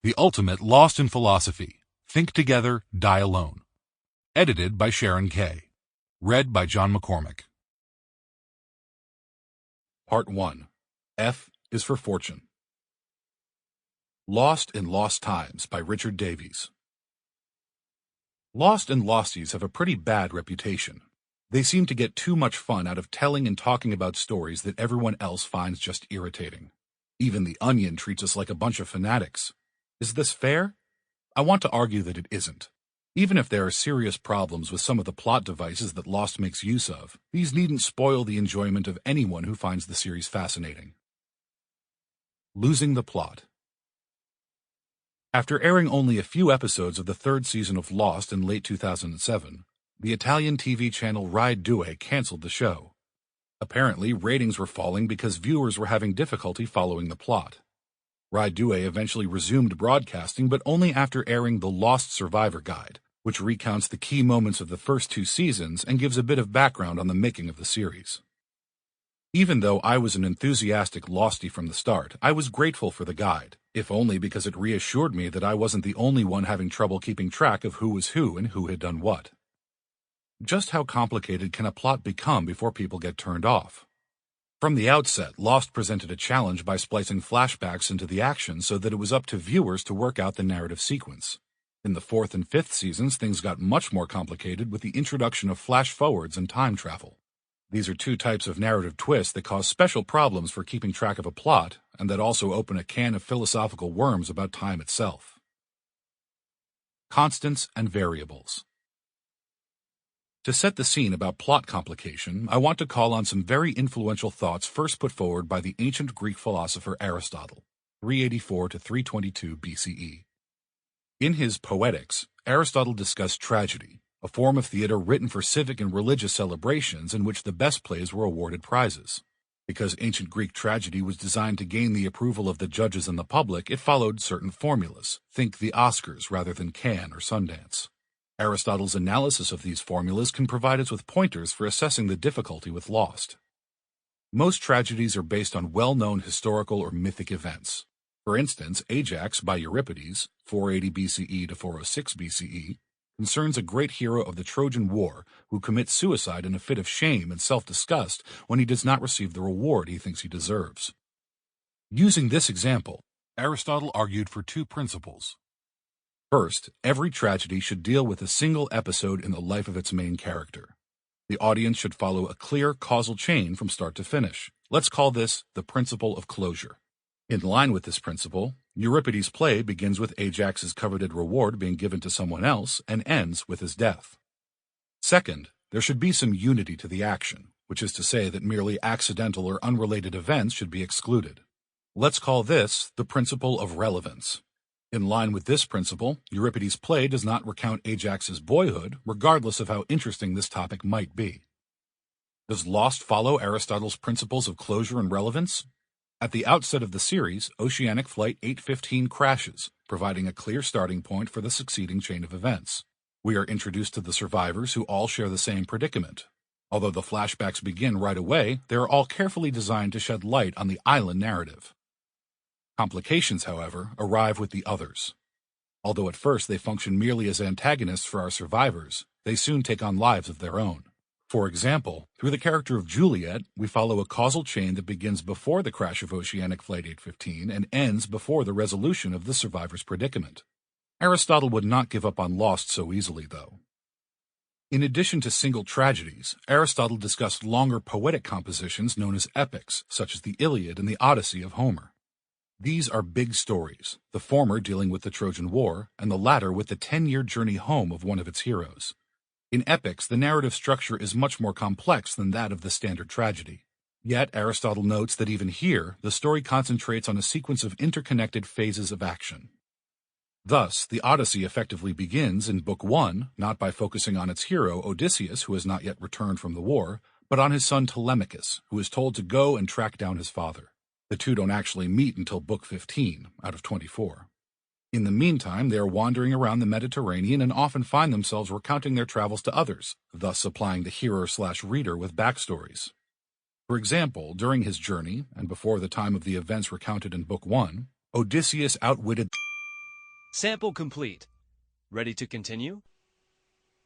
The Ultimate Lost in Philosophy. Think Together, Die Alone. Edited by Sharon Kaye. Read by John Mccormick. Part 1. F is for Fortune. Lost in Lost Times by Richard Davies. Lost and Losties have a pretty bad reputation. They seem to get too much fun out of telling and talking about stories that everyone else finds just irritating. Even The Onion treats us like a bunch of fanatics. Is this fair? I want to argue that it isn't. Even if there are serious problems with some of the plot devices that Lost makes use of, these needn't spoil the enjoyment of anyone who finds the series fascinating. Losing the plot. After airing only a few episodes of the third season of Lost in late 2007, the Italian TV channel Rai 2 canceled the show. Apparently, ratings were falling because viewers were having difficulty following the plot. Rai 2 eventually resumed broadcasting, but only after airing the Lost Survivor Guide, which recounts the key moments of the first two seasons and gives a bit of background on the making of the series. Even though I was an enthusiastic Lostie from the start, I was grateful for the guide, if only because it reassured me that I wasn't the only one having trouble keeping track of who was who and who had done what. Just how complicated can a plot become before people get turned off? From the outset, Lost presented a challenge by splicing flashbacks into the action so that it was up to viewers to work out the narrative sequence. In the fourth and fifth seasons, things got much more complicated with the introduction of flash-forwards and time travel. These are two types of narrative twists that cause special problems for keeping track of a plot, and that also open a can of philosophical worms about time itself. Constants and variables. To set the scene about plot complication, I want to call on some very influential thoughts first put forward by the ancient Greek philosopher Aristotle, 384 to 322 BCE. In his Poetics, Aristotle discussed tragedy, a form of theater written for civic and religious celebrations in which the best plays were awarded prizes. Because ancient Greek tragedy was designed to gain the approval of the judges and the public, it followed certain formulas. Think the Oscars rather than Cannes or Sundance. Aristotle's analysis of these formulas can provide us with pointers for assessing the difficulty with Lost. Most tragedies are based on well-known historical or mythic events. For instance, Ajax by Euripides, 480 BCE to 406 BCE, concerns a great hero of the Trojan War who commits suicide in a fit of shame and self-disgust when he does not receive the reward he thinks he deserves. Using this example, Aristotle argued for two principles. First, every tragedy should deal with a single episode in the life of its main character. The audience should follow a clear causal chain from start to finish. Let's call this the principle of closure. In line with this principle, Euripides' play begins with Ajax's coveted reward being given to someone else and ends with his death. Second, there should be some unity to the action, which is to say that merely accidental or unrelated events should be excluded. Let's call this the principle of relevance. In line with this principle, Euripides' play does not recount Ajax's boyhood, regardless of how interesting this topic might be. Does Lost follow Aristotle's principles of closure and relevance? At the outset of the series, Oceanic Flight 815 crashes, providing a clear starting point for the succeeding chain of events. We are introduced to the survivors who all share the same predicament. Although the flashbacks begin right away, they are all carefully designed to shed light on the island narrative. Complications, however, arrive with the others. Although at first they function merely as antagonists for our survivors, they soon take on lives of their own. For example, through the character of Juliet, we follow a causal chain that begins before the crash of Oceanic Flight 815 and ends before the resolution of the survivor's predicament. Aristotle would not give up on Lost so easily, though. In addition to single tragedies, Aristotle discussed longer poetic compositions known as epics, such as the Iliad and the Odyssey of Homer. These are big stories, the former dealing with the Trojan War, and the latter with the 10-year journey home of one of its heroes. In epics, the narrative structure is much more complex than that of the standard tragedy. Yet, Aristotle notes that even here, the story concentrates on a sequence of interconnected phases of action. Thus, the Odyssey effectively begins in Book 1, not by focusing on its hero, Odysseus, who has not yet returned from the war, but on his son Telemachus, who is told to go and track down his father. The two don't actually meet until Book 15, out of 24. In the meantime, they are wandering around the Mediterranean and often find themselves recounting their travels to others, thus supplying the hero/reader with backstories. For example, during his journey, and before the time of the events recounted in Book 1, Odysseus outwitted Sample complete. Ready to continue?